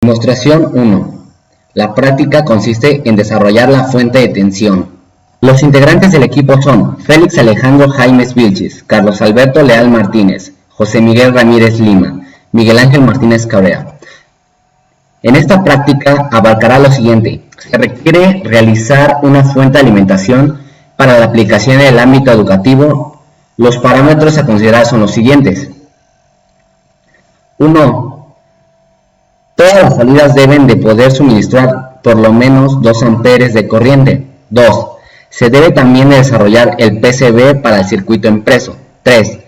Demostración 1. La práctica consiste en desarrollar la fuente de tensión. Los integrantes del equipo son Félix Alejandro Jaimes Vilches, Carlos Alberto Leal Martínez, José Miguel Ramírez Lima, Miguel Ángel Martínez Cabrera. En esta práctica abarcará lo siguiente: se requiere realizar una fuente de alimentación para la aplicación en el ámbito educativo. Los parámetros a considerar son los siguientes. 1. Todas las salidas deben de poder suministrar por lo menos 2 amperes de corriente. 2. Se debe también de desarrollar el PCB para el circuito impreso. 3.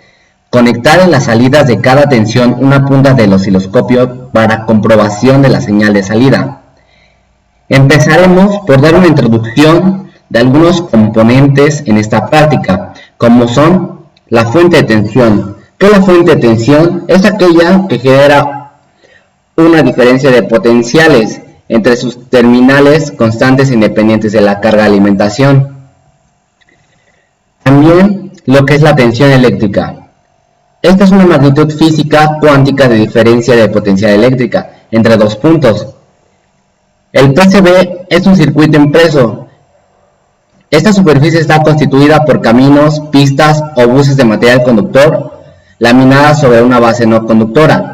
Conectar en las salidas de cada tensión una punta del osciloscopio para comprobación de la señal de salida. Empezaremos por dar una introducción de algunos componentes en esta práctica, como son la fuente de tensión. ¿Qué es la fuente de tensión? Es aquella que genera una diferencia de potenciales entre sus terminales constantes e independientes de la carga de alimentación. También lo que es la tensión eléctrica. Esta es una magnitud física cuántica de diferencia de potencial eléctrica entre dos puntos. El PCB es un circuito impreso. Esta superficie está constituida por caminos, pistas o buses de material conductor laminadas sobre una base no conductora.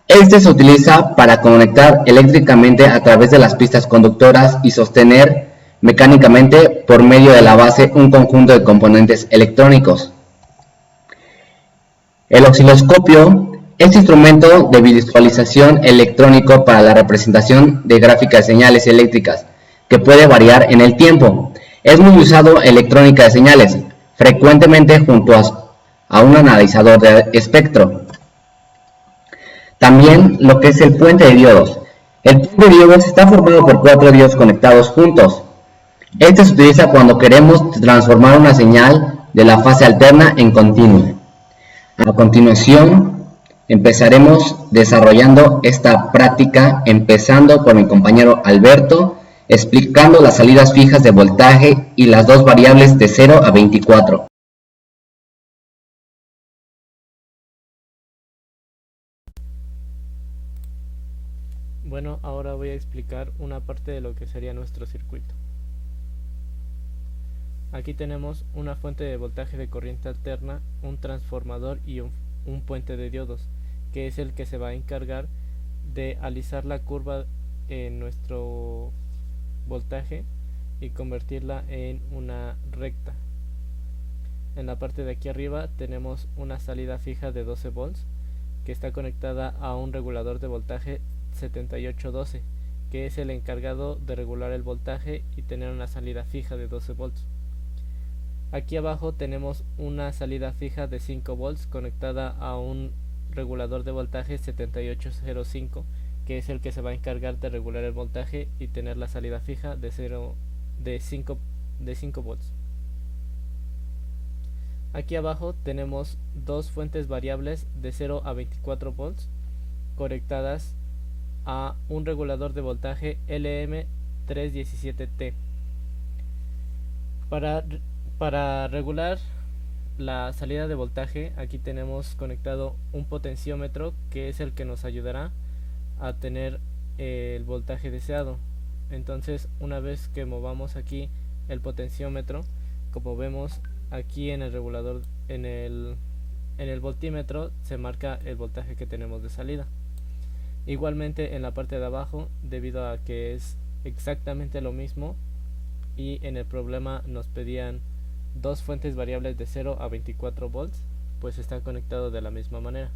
Este se utiliza para conectar eléctricamente a través de las pistas conductoras y sostener mecánicamente por medio de la base un conjunto de componentes electrónicos. El osciloscopio es instrumento de visualización electrónico para la representación de gráficas de señales eléctricas, que puede variar en el tiempo. Es muy usado en electrónica de señales, frecuentemente junto a un analizador de espectro. También lo que es el puente de diodos. El puente de diodos está formado por 4 diodos conectados juntos. Este se utiliza cuando queremos transformar una señal de la fase alterna en continua. A continuación, empezaremos desarrollando esta práctica, empezando por mi compañero Alberto, explicando las salidas fijas de voltaje y las dos variables de 0 a 24. Bueno, ahora voy a explicar una parte de lo que sería nuestro circuito. Aquí tenemos una fuente de voltaje de corriente alterna, un transformador y un puente de diodos, que es el que se va a encargar de alisar la curva en nuestro voltaje y convertirla en una recta. En la parte de aquí arriba tenemos una salida fija de 12 volts que está conectada a un regulador de voltaje 7812, que es el encargado de regular el voltaje y tener una salida fija de 12 volts. Aquí abajo tenemos una salida fija de 5 volts conectada a un regulador de voltaje 7805, que es el que se va a encargar de regular el voltaje y tener la salida fija de 5 volts. Aquí abajo tenemos dos fuentes variables de 0 a 24 volts conectadas a un regulador de voltaje LM317T. Para regular la salida de voltaje, aquí tenemos conectado un potenciómetro, que es el que nos ayudará a tener el voltaje deseado. Entonces, una vez que movamos aquí el potenciómetro, como vemos aquí en el regulador, en el voltímetro, se marca el voltaje que tenemos de salida. Igualmente en la parte de abajo, debido a que es exactamente lo mismo y en el problema nos pedían dos fuentes variables de 0 a 24 volts, pues están conectados de la misma manera.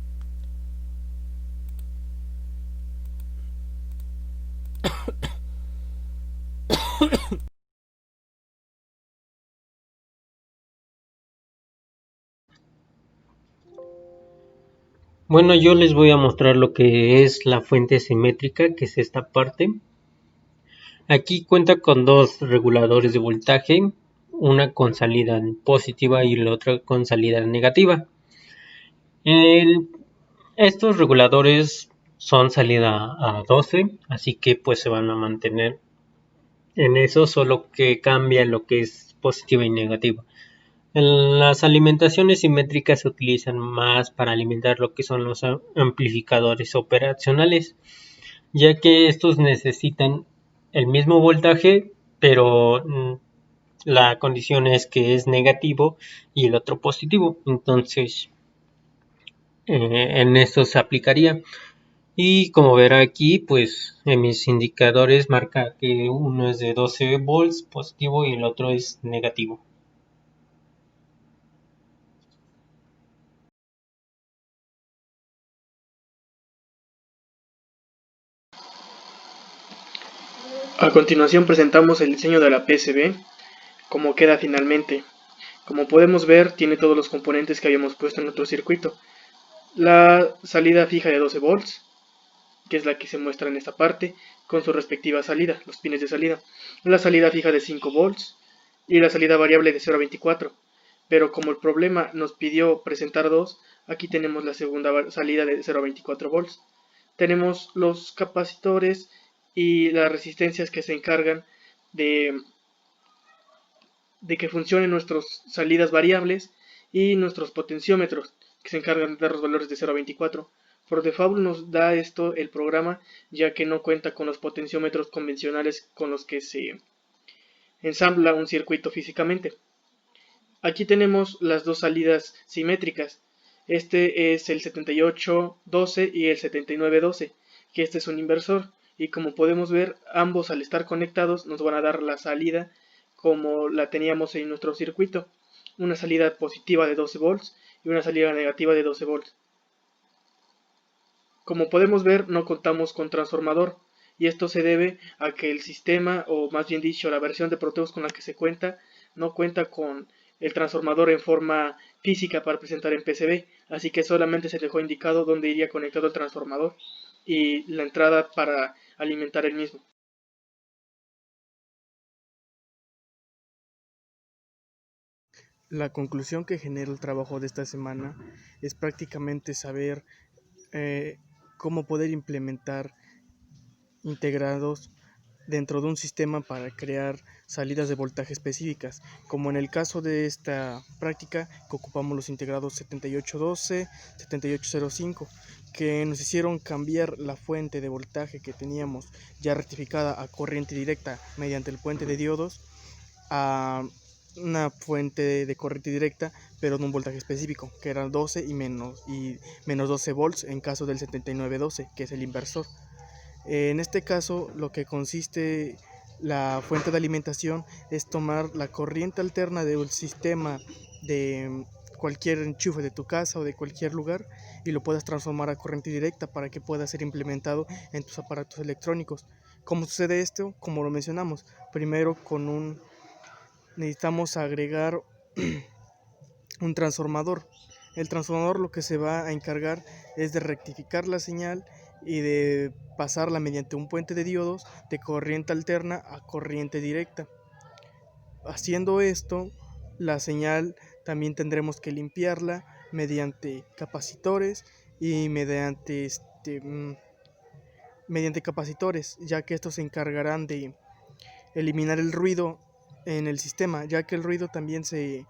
Bueno, yo les voy a mostrar lo que es la fuente simétrica, que es esta parte. Aquí cuenta con dos reguladores de voltaje, una con salida positiva y la otra con salida negativa. Estos reguladores son salida a 12, así que pues se van a mantener en eso, solo que cambia lo que es positiva y negativa. Las alimentaciones simétricas se utilizan más para alimentar lo que son los amplificadores operacionales. ya que estos necesitan el mismo voltaje, pero la condición es que es negativo y el otro positivo. Entonces, en esto se aplicaría. Y como verá aquí, pues en mis indicadores marca que uno es de 12 volts positivo y el otro es negativo. A continuación presentamos el diseño de la PCB, como queda finalmente. Como podemos ver, tiene todos los componentes que habíamos puesto en nuestro circuito. La salida fija de 12 volts, que es la que se muestra en esta parte, con su respectiva salida, los pines de salida. La salida fija de 5 volts y la salida variable de 0 a 24. Pero como el problema nos pidió presentar dos, aquí tenemos la segunda salida de 0 a 24 volts. Tenemos los capacitores y las resistencias que se encargan de, de que funcionen nuestras salidas variables y nuestros potenciómetros que se encargan de dar los valores de 0 a 24. Por default nos da esto el programa, ya que no cuenta con los potenciómetros convencionales con los que se ensambla un circuito físicamente. Aquí tenemos las dos salidas simétricas. Este es el 7812 y el 7912, que este es un inversor. Y como podemos ver, ambos al estar conectados nos van a dar la salida como la teníamos en nuestro circuito. Una salida positiva de 12 volts y una salida negativa de 12 volts. Como podemos ver, no contamos con transformador, y esto se debe a que el sistema, o más bien dicho, la versión de Proteus con la que se cuenta, no cuenta con el transformador en forma física para presentar en PCB, así que solamente se dejó indicado dónde iría conectado el transformador y la entrada para alimentar el mismo. La conclusión que genera el trabajo de esta semana es prácticamente saber eh, cómo poder implementar integrados dentro de un sistema para crear salidas de voltaje específicas, como en el caso de esta práctica que ocupamos los integrados 7812, 7805, que nos hicieron cambiar la fuente de voltaje que teníamos ya rectificada a corriente directa mediante el puente de diodos a una fuente de corriente directa, pero de un voltaje específico, que eran 12 y menos 12 volts en caso del 7912, que es el inversor. En este caso, lo que consiste la fuente de alimentación es tomar la corriente alterna de un sistema de cualquier enchufe de tu casa o de cualquier lugar y lo puedas transformar a corriente directa para que pueda ser implementado en tus aparatos electrónicos. ¿Cómo sucede esto? Como lo mencionamos, primero necesitamos agregar un transformador. El transformador lo que se va a encargar es de rectificar la señal y de pasarla mediante un puente de diodos de corriente alterna a corriente directa. Haciendo esto, la señal también tendremos que limpiarla mediante capacitores y mediante capacitores, ya que estos se encargarán de eliminar el ruido en el sistema, ya que el ruido también se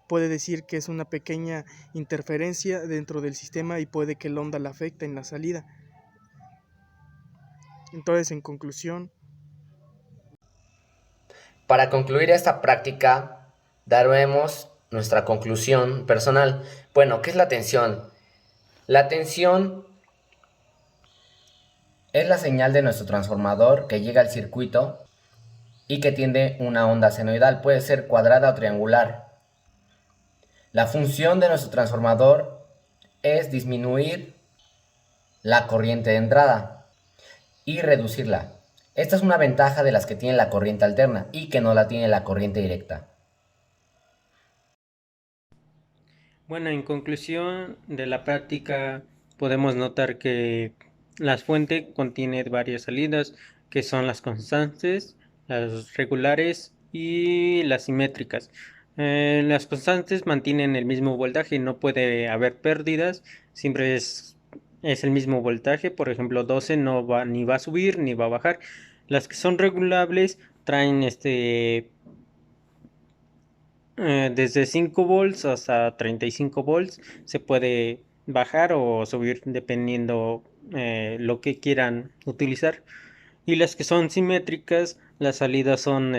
puede decir que es una pequeña interferencia dentro del sistema y puede que el onda la afecte en la salida. Entonces, en conclusión, Para concluir esta práctica, daremos nuestra conclusión personal. Bueno, ¿qué es la tensión? La tensión es la señal de nuestro transformador que llega al circuito y que tiene una onda senoidal, puede ser cuadrada o triangular. La función de nuestro transformador es disminuir la corriente de entrada y reducirla. Esta es una ventaja de las que tiene la corriente alterna y que no la tiene la corriente directa. Bueno, en conclusión de la práctica podemos notar que la fuente contiene varias salidas que son las constantes, las regulares y las simétricas. Las constantes mantienen el mismo voltaje, no puede haber pérdidas, siempre es el mismo voltaje, por ejemplo 12 no va ni va a subir ni va a bajar. Las que son regulables traen desde 5 volts hasta 35 volts, se puede bajar o subir dependiendo lo que quieran utilizar. Y las que son simétricas, las salidas son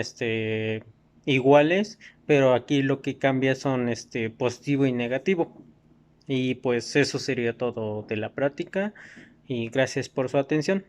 iguales, pero aquí lo que cambia son positivo y negativo. Y pues eso sería todo de la práctica y gracias por su atención.